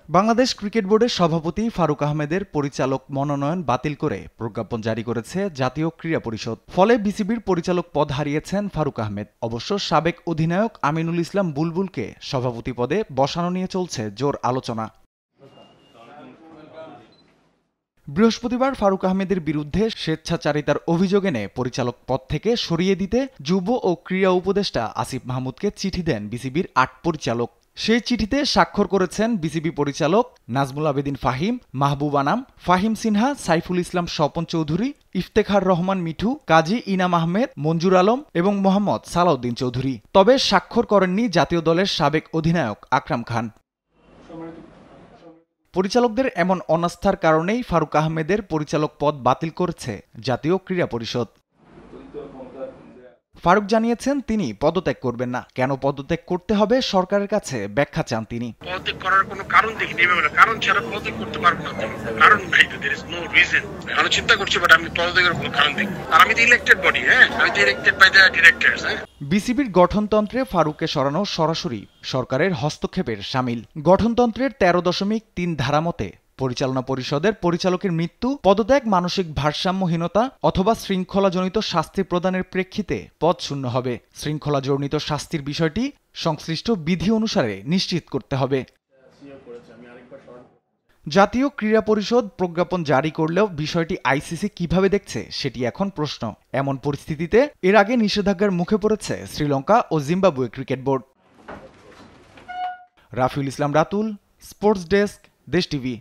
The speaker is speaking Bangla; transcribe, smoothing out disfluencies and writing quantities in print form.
বাংলাদেশ ক্রিকেট বোর্ডের সভাপতি ফারুক আহমেদের পরিচালক মনোনয়ন বাতিল করে প্রজ্ঞাপন জারি করেছে জাতীয় ক্রীড়া পরিষদ। ফলে বিসিবির পরিচালক পদ হারিয়েছেন ফারুক আহমেদ। অবশ্য সাবেক অধিনায়ক আমিনুল ইসলাম বুলবুলকে সভাপতি পদে বসানো নিয়ে চলছে জোর আলোচনা। বৃহস্পতিবার ফারুক আহমেদের বিরুদ্ধে স্বেচ্ছাচারিতার অভিযোগ এনে পরিচালক পদ থেকে সরিয়ে দিতে যুব ও ক্রীড়া উপদেষ্টা আসিফ মাহমুদকে চিঠি দেন বিসিবির ৮ পরিচালক। সেই চিঠিতে স্বাক্ষর করেছেন বিসিবি পরিচালক নাজমুল আবেদিন ফাহিম, মাহবুব আনাম, ফাহিম সিনহা, সাইফুল ইসলাম স্বপন চৌধুরী, ইফতেখার রহমান মিঠু, কাজী ইনাম আহমেদ, মঞ্জুর আলম এবং মোহাম্মদ সালাউদ্দিন চৌধুরী। তবে স্বাক্ষর করেননি জাতীয় দলের সাবেক অধিনায়ক আকরাম খান। পরিচালকদের এমন অনাস্থার কারণেই ফারুক আহমেদের পরিচালক পদ বাতিল করেছে জাতীয় ক্রীড়া পরিষদ। ফারুক জানিয়েছেন তিনি পদত্যাগ করবেন না। কেন পদত্যাগ করতে হবে সরকারের কাছে ব্যাখ্যা চান তিনি। পদত্যাগ করার কোনো কারণ দেখিনি, কারণ ছাড়া পদত্যাগ করতে পারবো না, কারণ নাই, देयर इज নো রিজন। আমি চিন্তা করছি বাট আমি পদত্যাগের কোনো কারণ দেখি না। আর আমি তো ইলেক্টেড বডি, আমি তো ইলেক্টেড বাই দ্য ডিরেক্টরস। বিসিবির গঠনতন্ত্রে ফারুককে সরানো সরাসরি সরকারের হস্তক্ষেপের শামিল। গঠনতন্ত্রের ১৩.৩ ধারা মতে পরিচালনা পরিষদের পরিচালকের মৃত্যু, পদত্যাগ, মানসিক ভারসাম্যহীনতা অথবা শৃঙ্খলাজনিত শাস্তি প্রদানের প্রেক্ষিতে পদ শূন্য হবে। শৃঙ্খলাজনিত শাস্তির বিষয়টি সংশ্লিষ্ট বিধি অনুসারে নিশ্চিত করতে হবে। জাতীয় ক্রীড়া পরিষদ প্রজ্ঞাপন জারি করলেও বিষয়টি আইসিসি কিভাবে দেখছে সেটি এখন প্রশ্ন। এমন পরিস্থিতিতে এর আগে নিষেধাজ্ঞার মুখে পড়েছে শ্রীলঙ্কা ও জিম্বাবুয়ে ক্রিকেট বোর্ড। রাফিউল ইসলাম রাতুল, স্পোর্টস ডেস্ক, দেশ টিভি।